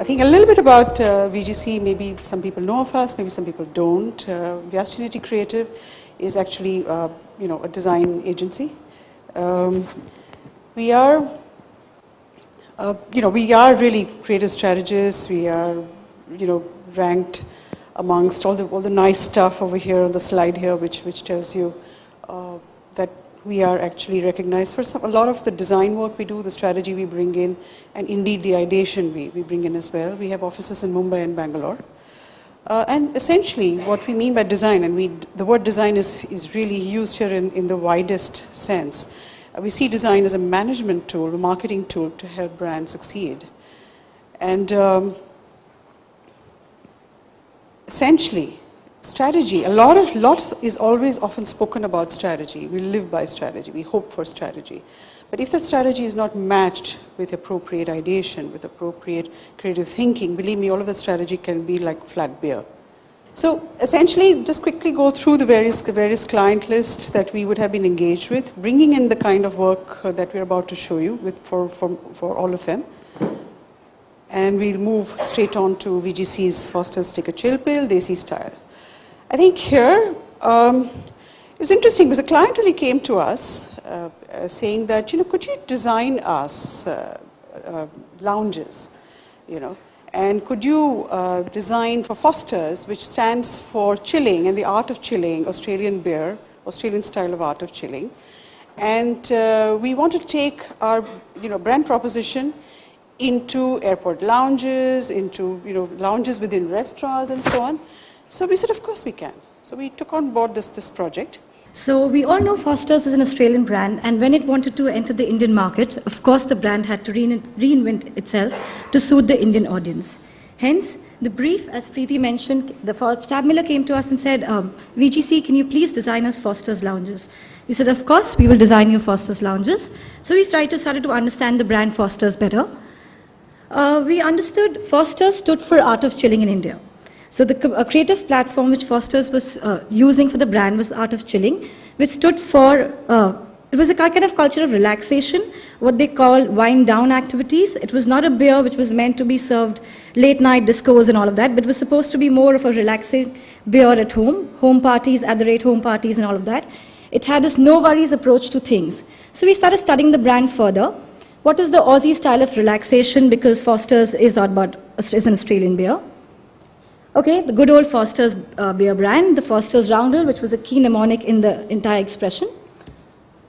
I think a little bit about VGC. Maybe some people know of us, maybe some people don't. Vyas Trinity Creative is actually, a design agency. We are really creative strategists. We are, ranked amongst all the nice stuff over here on the slide here, which tells you that we are actually recognized for a lot of the design work we do, the strategy we bring in, and indeed the ideation we bring in as well. We have offices in Mumbai and Bangalore. And essentially what we mean by design, and the word design is really used here in the widest sense. We see design as a management tool, a marketing tool to help brands succeed. And essentially, strategy, a lot is always often spoken about strategy. We live by strategy, we hope for strategy. But if that strategy is not matched with appropriate ideation, with appropriate creative thinking, believe me, all of the strategy can be like flat beer. So essentially, just quickly go through the various client lists that we would have been engaged with, bringing in the kind of work that we're about to show you for all of them. And we'll move straight on to VGC's Foster's Take a Chill Pill, Desi Style. I think here, it was interesting because the client really came to us saying that, could you design us lounges, and could you design for Foster's, which stands for chilling and the art of chilling, Australian beer, Australian style of art of chilling. And we want to take our, brand proposition into airport lounges, into, lounges within restaurants and so on. So we said, of course we can. So we took on board this project. So we all know Foster's is an Australian brand, and when it wanted to enter the Indian market, of course the brand had to reinvent itself to suit the Indian audience. Hence, the brief, as Preeti mentioned, Stab Miller came to us and said, VGC, can you please design us Foster's lounges? We said, of course, we will design you Foster's lounges. So we started to understand the brand Foster's better. We understood Foster's stood for Art of Chilling in India. So the creative platform which Foster's was using for the brand was Art of Chilling, which stood for, it was a kind of culture of relaxation, what they call wind down activities. It was not a beer which was meant to be served late night discos and all of that, but it was supposed to be more of a relaxing beer at home parties, at the rate home parties and all of that. It had this no worries approach to things. So we started studying the brand further. What is the Aussie style of relaxation, because Foster's is an Australian beer. Okay, the good old Foster's beer brand, the Foster's Roundel, which was a key mnemonic in the entire expression.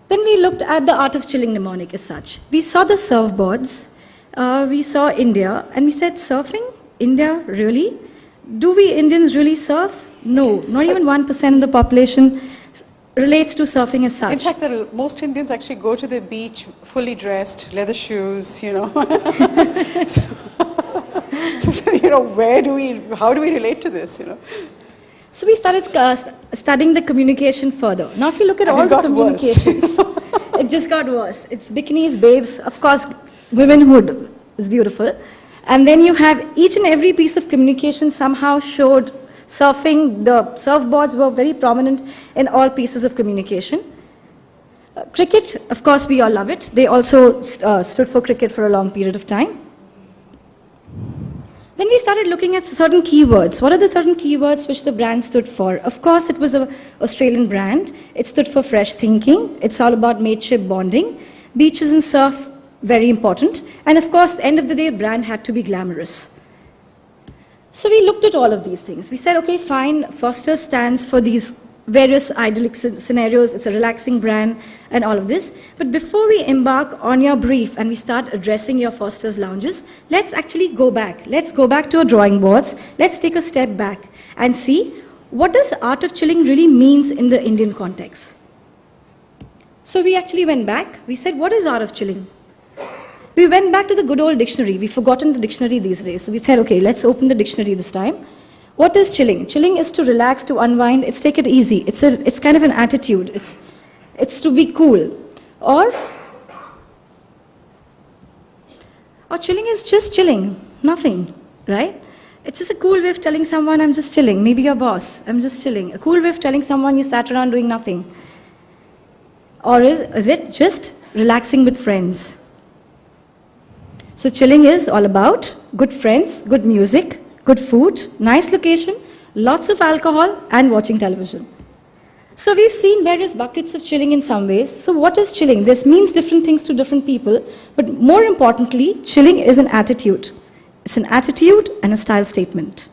Then we looked at the Art of Chilling mnemonic as such. We saw the surfboards, we saw India, and we said, surfing? India, really? Do we Indians really surf? No, not even 1% of the population relates to surfing as such. In fact, most Indians actually go to the beach fully dressed, leather shoes, So, how do we relate to this, So we started studying the communication further. Now if you look at all the communications, it just got worse. It's bikinis, babes, of course, womanhood is beautiful. And then you have each and every piece of communication somehow showed surfing. The surfboards were very prominent in all pieces of communication. Cricket, of course, we all love it. They also stood for cricket for a long period of time. Then we started looking at certain keywords. What are the certain keywords which the brand stood for? Of course, it was an Australian brand. It stood for fresh thinking. It's all about mateship bonding. Beaches and surf, very important. And of course, at the end of the day, the brand had to be glamorous. So we looked at all of these things. We said, okay, fine, Foster stands for these various idyllic scenarios. It's a relaxing brand and all of this. But before we embark on your brief and we start addressing your Foster's lounges, let's actually go back. Let's go back to our drawing boards. Let's take a step back and see what does Art of Chilling really means in the Indian context. So we actually went back. We said, what is Art of Chilling? We went back to the good old dictionary. We've forgotten the dictionary these days. So we said, okay, let's open the dictionary this time. What is chilling? Chilling is to relax, to unwind. It's take it easy. It's kind of an attitude. It's to be cool. Or chilling is just chilling, nothing, right? It's just a cool way of telling someone, I'm just chilling. Maybe your boss, I'm just chilling. A cool way of telling someone you sat around doing nothing. Or is it just relaxing with friends? So chilling is all about good friends, good music, good food, nice location, lots of alcohol, and watching television. So we've seen various buckets of chilling in some ways. So what is chilling? This means different things to different people, but more importantly, chilling is an attitude. It's an attitude and a style statement.